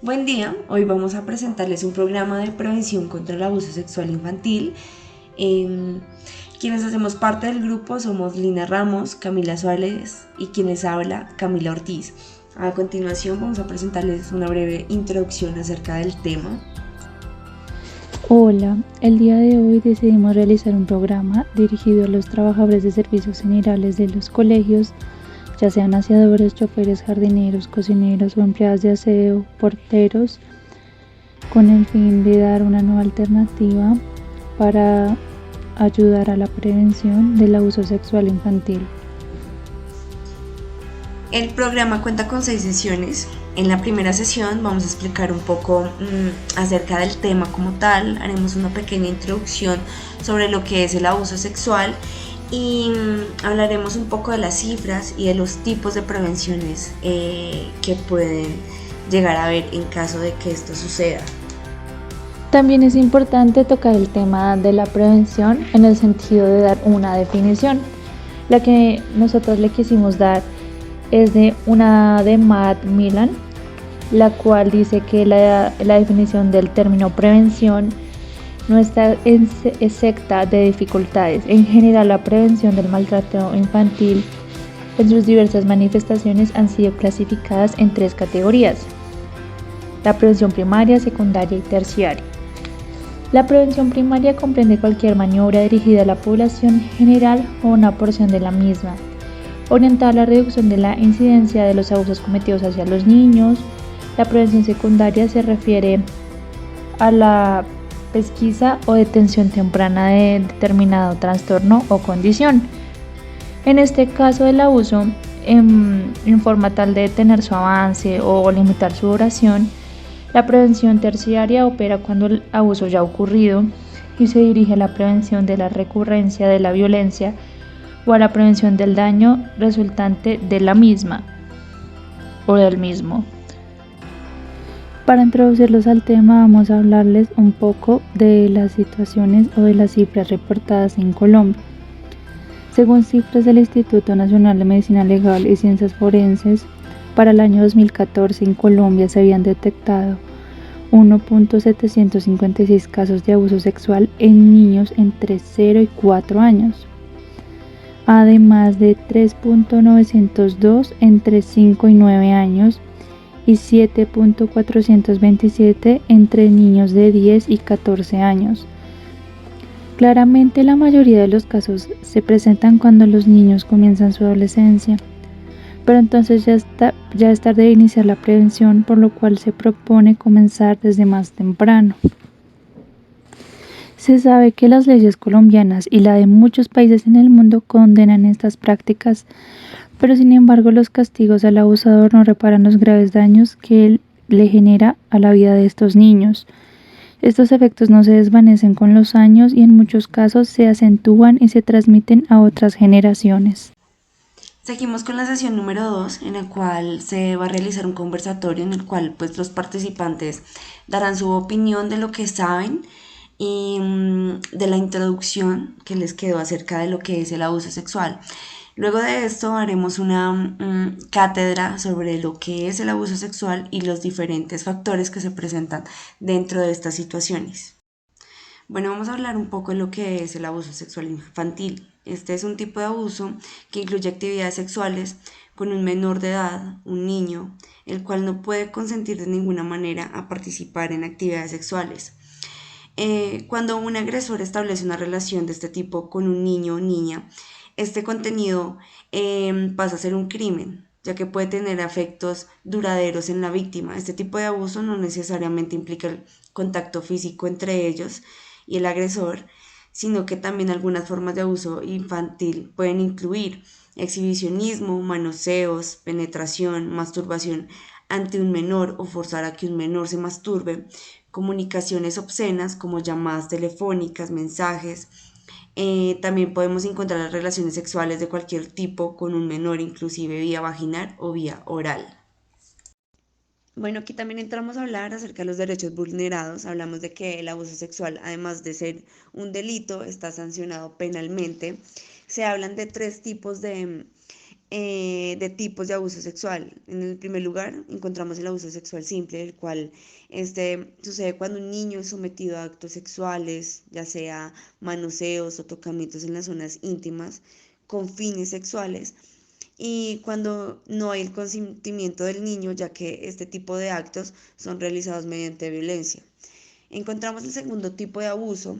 Buen día, hoy vamos a presentarles un programa de prevención contra el abuso sexual infantil. Em, Quienes hacemos parte del grupo somos Lina Ramos, Camila Suárez y quienes habla Camila Ortiz. A continuación vamos a presentarles una breve introducción acerca del tema. Hola, el día de hoy decidimos realizar un programa dirigido a los trabajadores de servicios generales de los colegios, ya sean aseadores, choferes, jardineros, cocineros o empleadas de aseo, porteros, con el fin de dar una nueva alternativa para ayudar a la prevención del abuso sexual infantil. El programa cuenta con 6 sesiones. En la primera sesión vamos a explicar un poco acerca del tema como tal, haremos una pequeña introducción sobre lo que es el abuso sexual y hablaremos un poco de las cifras y de los tipos de prevenciones que pueden llegar a haber en caso de que esto suceda. También es importante tocar el tema de la prevención en el sentido de dar una definición. La que nosotros le quisimos dar es de Matt Millan, la cual dice que la definición del término prevención no está exenta de dificultades. En general, la prevención del maltrato infantil en sus diversas manifestaciones han sido clasificadas en 3 categorías: la prevención primaria, secundaria y terciaria. La prevención primaria comprende cualquier maniobra dirigida a la población general o una porción de la misma, orientada a la reducción de la incidencia de los abusos cometidos hacia los niños. La prevención secundaria se refiere a la pesquisa o detención temprana de determinado trastorno o condición. En este caso, el abuso en forma tal de detener su avance o limitar su duración. La prevención terciaria opera cuando el abuso ya ha ocurrido y se dirige a la prevención de la recurrencia de la violencia o a la prevención del daño resultante de la misma o del mismo. Para introducirlos al tema, vamos a hablarles un poco de las situaciones o de las cifras reportadas en Colombia. Según cifras del Instituto Nacional de Medicina Legal y Ciencias Forenses, para el año 2014 en Colombia se habían detectado 1.756 casos de abuso sexual en niños entre 0 y 4 años, además de 3.902 entre 5 y 9 años y 7.427 entre niños de 10 y 14 años. Claramente la mayoría de los casos se presentan cuando los niños comienzan su adolescencia, pero entonces ya es tarde de iniciar la prevención, por lo cual se propone comenzar desde más temprano. Se sabe que las leyes colombianas y la de muchos países en el mundo condenan estas prácticas, pero sin embargo los castigos al abusador no reparan los graves daños que él le genera a la vida de estos niños. Estos efectos no se desvanecen con los años y en muchos casos se acentúan y se transmiten a otras generaciones. Seguimos con la sesión número 2, en la cual se va a realizar un conversatorio en el cual pues los participantes darán su opinión de lo que saben y de la introducción que les quedó acerca de lo que es el abuso sexual. Luego de esto haremos una cátedra sobre lo que es el abuso sexual y los diferentes factores que se presentan dentro de estas situaciones. Bueno, vamos a hablar un poco de lo que es el abuso sexual infantil. Este es un tipo de abuso que incluye actividades sexuales con un menor de edad, un niño, el cual no puede consentir de ninguna manera a participar en actividades sexuales. Cuando un agresor establece una relación de este tipo con un niño o niña, este contenido pasa a ser un crimen, ya que puede tener efectos duraderos en la víctima. Este tipo de abuso no necesariamente implica el contacto físico entre ellos y el agresor, sino que también algunas formas de abuso infantil pueden incluir exhibicionismo, manoseos, penetración, masturbación ante un menor o forzar a que un menor se masturbe, comunicaciones obscenas como llamadas telefónicas, mensajes. También podemos encontrar las relaciones sexuales de cualquier tipo con un menor, inclusive vía vaginal o vía oral. Bueno, aquí también entramos a hablar acerca de los derechos vulnerados. Hablamos de que el abuso sexual, además de ser un delito, está sancionado penalmente. Se hablan de 3 tipos de tipos de abuso sexual. En el primer lugar encontramos el abuso sexual simple, el cual sucede cuando un niño es sometido a actos sexuales, ya sea manoseos o tocamientos en las zonas íntimas con fines sexuales, y cuando no hay el consentimiento del niño, ya que este tipo de actos son realizados mediante violencia. Encontramos el segundo tipo de abuso,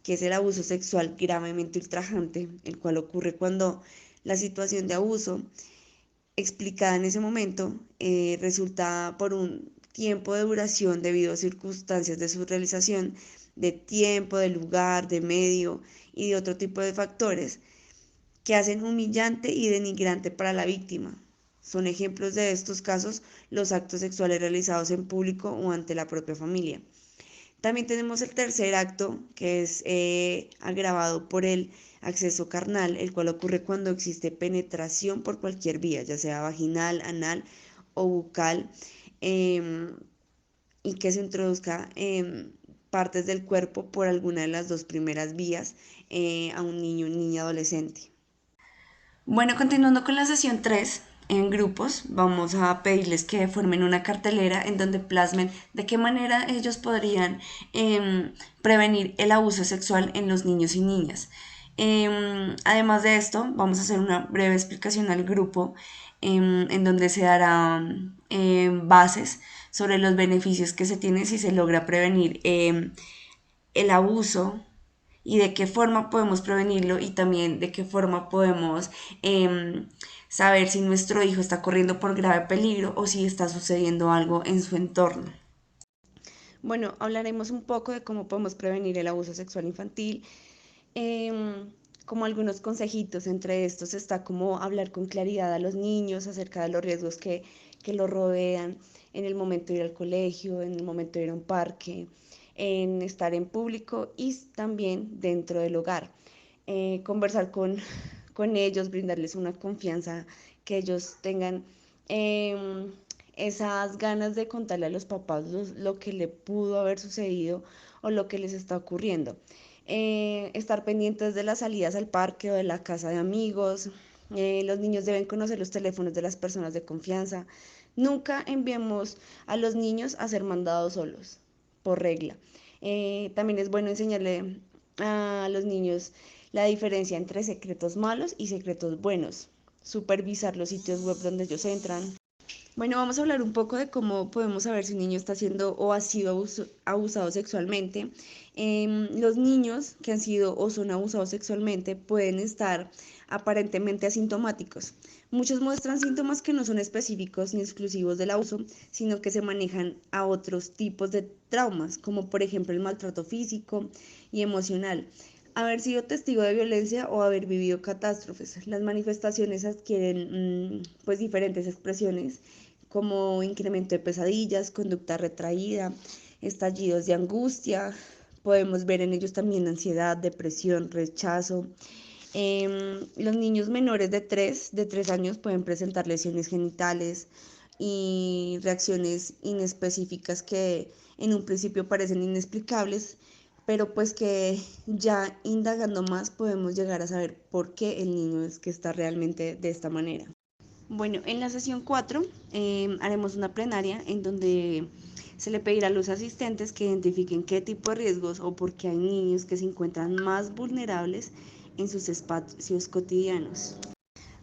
que es el abuso sexual gravemente ultrajante, el cual ocurre cuando la situación de abuso explicada en ese momento resulta por un tiempo de duración debido a circunstancias de su realización, de tiempo, de lugar, de medio y de otro tipo de factores que hacen humillante y denigrante para la víctima. Son ejemplos de estos casos los actos sexuales realizados en público o ante la propia familia. También tenemos el tercer acto, que es agravado por el acceso carnal, el cual ocurre cuando existe penetración por cualquier vía, ya sea vaginal, anal o bucal, y que se introduzca partes del cuerpo por alguna de las dos primeras vías a un niño o niña adolescente. Bueno, continuando con la sesión 3, en grupos, vamos a pedirles que formen una cartelera en donde plasmen de qué manera ellos podrían prevenir el abuso sexual en los niños y niñas. Además de esto, vamos a hacer una breve explicación al grupo en donde se darán bases sobre los beneficios que se tienen si se logra prevenir el abuso y de qué forma podemos prevenirlo y también de qué forma podemos saber si nuestro hijo está corriendo por grave peligro o si está sucediendo algo en su entorno. Bueno, hablaremos un poco de cómo podemos prevenir el abuso sexual infantil, como algunos consejitos. Entre estos está como hablar con claridad a los niños acerca de los riesgos que los rodean en el momento de ir al colegio, en el momento de ir a un parque, en estar en público y también dentro del hogar. Conversar con ellos, brindarles una confianza, que ellos tengan esas ganas de contarle a los papás lo que le pudo haber sucedido o lo que les está ocurriendo. Estar pendientes de las salidas al parque o de la casa de amigos. Los niños deben conocer los teléfonos de las personas de confianza. Nunca enviemos a los niños a ser mandados solos, por regla. También es bueno enseñarle a los niños la diferencia entre secretos malos y secretos buenos. Supervisar los sitios web donde ellos entran. Bueno, vamos a hablar un poco de cómo podemos saber si un niño está siendo o ha sido abusado sexualmente. Los niños que han sido o son abusados sexualmente pueden estar aparentemente asintomáticos. Muchos muestran síntomas que no son específicos ni exclusivos del abuso, sino que se manejan a otros tipos de traumas, como por ejemplo el maltrato físico y emocional, haber sido testigo de violencia o haber vivido catástrofes. Las manifestaciones adquieren pues diferentes expresiones como incremento de pesadillas, conducta retraída, estallidos de angustia. Podemos ver en ellos también ansiedad, depresión, rechazo. Los niños menores de 3 años pueden presentar lesiones genitales y reacciones inespecíficas que en un principio parecen inexplicables, pero pues que ya indagando más podemos llegar a saber por qué el niño es que está realmente de esta manera. Bueno, en la sesión 4 haremos una plenaria en donde se le pedirá a los asistentes que identifiquen qué tipo de riesgos o por qué hay niños que se encuentran más vulnerables en sus espacios cotidianos.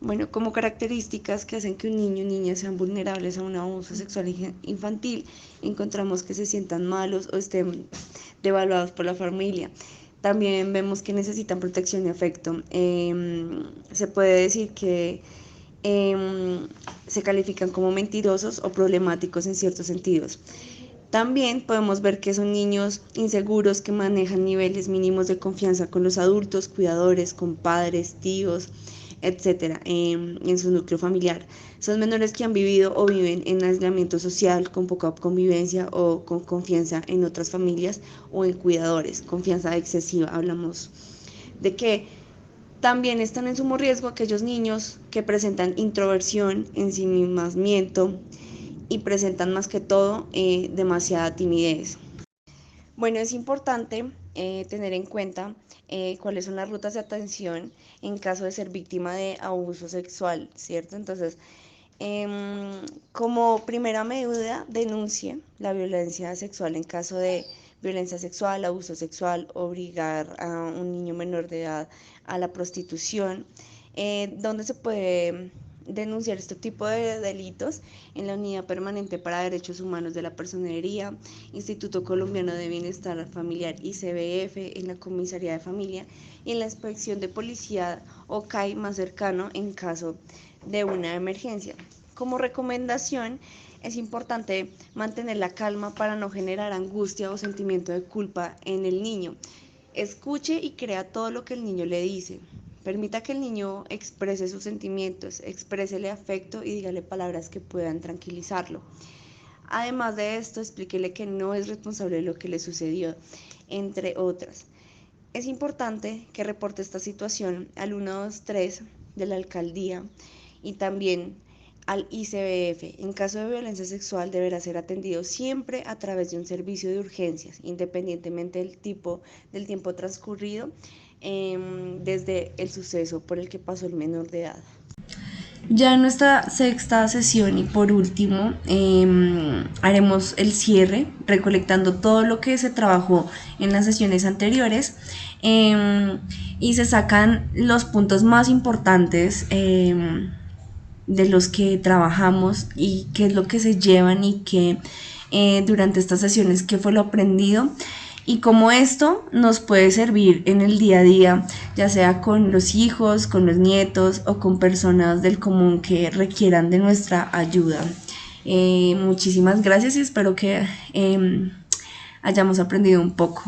Bueno, como características que hacen que un niño o niña sean vulnerables a un abuso sexual infantil, encontramos que se sientan malos o estén devaluados por la familia. También vemos que necesitan protección y afecto. Se puede decir que se califican como mentirosos o problemáticos en ciertos sentidos. También podemos ver que son niños inseguros que manejan niveles mínimos de confianza con los adultos, cuidadores, con padres, tíos, etcétera, en su núcleo familiar. Son menores que han vivido o viven en aislamiento social, con poca convivencia o con confianza en otras familias o en cuidadores. Confianza excesiva, hablamos de que también están en sumo riesgo aquellos niños que presentan introversión, ensimismamiento y presentan más que todo demasiada timidez. Bueno, es importante tener en cuenta cuáles son las rutas de atención en caso de ser víctima de abuso sexual, ¿cierto? Entonces, como primera medida, denuncie la violencia sexual en caso de violencia sexual, abuso sexual, obligar a un niño menor de edad a la prostitución, donde se puede denunciar este tipo de delitos en la Unidad Permanente para Derechos Humanos de la Personería, Instituto Colombiano de Bienestar Familiar ICBF, en la Comisaría de Familia y en la Inspección de Policía o CAI más cercano en caso de una emergencia. Como recomendación, es importante mantener la calma para no generar angustia o sentimiento de culpa en el niño. Escuche y crea todo lo que el niño le dice. Permita que el niño exprese sus sentimientos, exprésele afecto y dígale palabras que puedan tranquilizarlo. Además de esto, explíquele que no es responsable de lo que le sucedió, entre otras. Es importante que reporte esta situación al 123 de la alcaldía y también al ICBF. En caso de violencia sexual deberá ser atendido siempre a través de un servicio de urgencias, independientemente del tiempo transcurrido desde el suceso por el que pasó el menor de edad. Ya en nuestra sexta sesión y por último haremos el cierre recolectando todo lo que se trabajó en las sesiones anteriores y se sacan los puntos más importantes de los que trabajamos y qué es lo que se llevan y qué durante estas sesiones qué fue lo aprendido y cómo esto nos puede servir en el día a día, ya sea con los hijos, con los nietos o con personas del común que requieran de nuestra ayuda. Muchísimas gracias y espero que hayamos aprendido un poco.